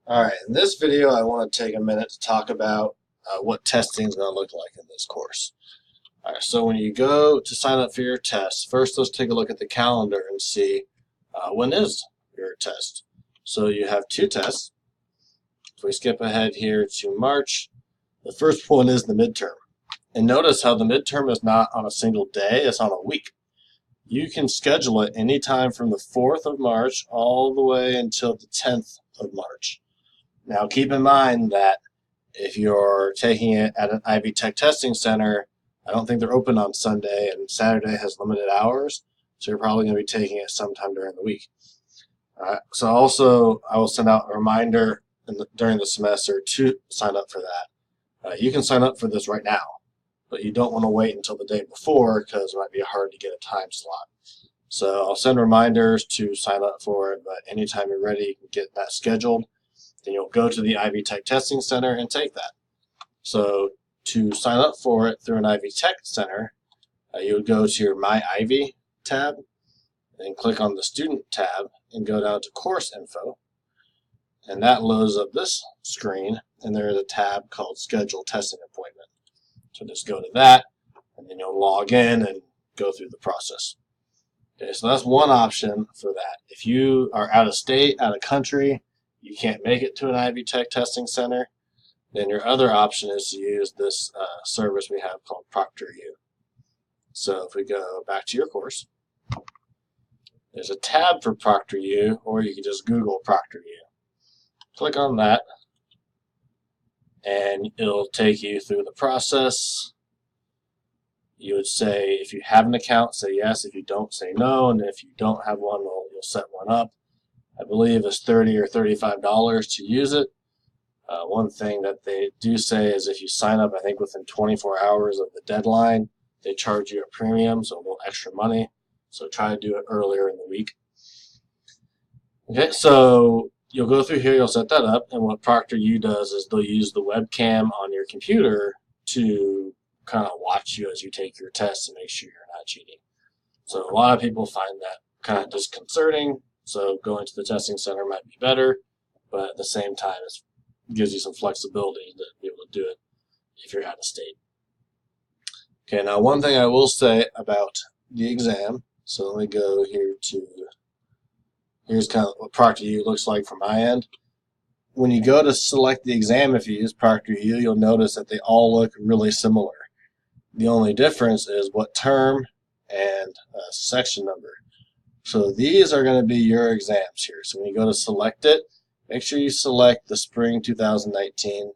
Alright, in this video I want to take a minute to talk about what testing is going to look like in this course. Alright, so when you go to sign up for your test, first let's take a look at the calendar and see when is your test. So you have two tests. If we skip ahead here to March, the first one is the midterm. And notice how the midterm is not on a single day, it's on a week. You can schedule it anytime from the 4th of March all the way until the 10th of March. Now keep in mind that if you're taking it at an Ivy Tech testing center, I don't think they're open on Sunday, and Saturday has limited hours, so you're probably going to be taking it sometime during the week. So also I will send out a reminder during the semester to sign up for that. You can sign up for this right now, but you don't want to wait until the day before because it might be hard to get a time slot. So I'll send reminders to sign up for it, but anytime you're ready, you can get that scheduled. Then you'll go to the Ivy Tech Testing Center and take that. So to sign up for it through an Ivy Tech Center, you would go to your My Ivy tab and click on the Student tab and go down to Course Info. And that loads up this screen, and there is a tab called Schedule Testing Appointment. So just go to that, and then you'll log in and go through the process. Okay, so that's one option for that. If you are out of state, out of country, you can't make it to an Ivy Tech Testing Center, then your other option is to use this service we have called ProctorU. So if we go back to your course, there's a tab for ProctorU, or you can just Google ProctorU. Click on that, and it'll take you through the process. You would say, if you have an account, say yes. If you don't, say no. And if you don't have one, you'll set one up. I believe it's $30 or $35 to use it. One thing that they do say is if you sign up, I think within 24 hours of the deadline, they charge you a premium, so a little extra money. So try to do it earlier in the week. Okay, so you'll go through here, you'll set that up, and what ProctorU does is they'll use the webcam on your computer to kind of watch you as you take your test and make sure you're not cheating. So a lot of people find that kind of disconcerting. So going to the testing center might be better, but at the same time, it gives you some flexibility to be able to do it if you're out of state. Okay, now one thing I will say about the exam, so let me go here to, here's kind of what ProctorU looks like from my end. When you go to select the exam, if you use ProctorU, you'll notice that they all look really similar. The only difference is what term and section number. So these are going to be your exams here. So when you go to select it, make sure you select the spring 2019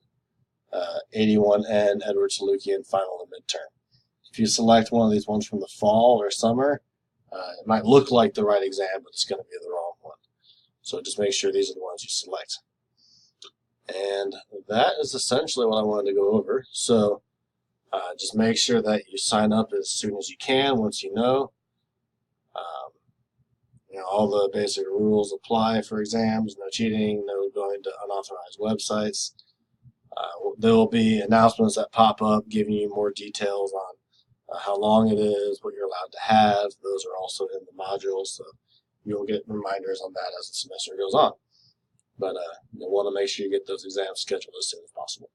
81N Edward Salukian final and midterm. If you select one of these ones from the fall or summer, it might look like the right exam, but it's going to be the wrong one. So just make sure these are the ones you select. And that is essentially what I wanted to go over. So just make sure that you sign up as soon as you can once you know. All the basic rules apply for exams, no cheating, no going to unauthorized websites. There will be announcements that pop up giving you more details on how long it is, what you're allowed to have. Those are also in the modules, so you'll get reminders on that as the semester goes on. But you'll want to make sure you get those exams scheduled as soon as possible.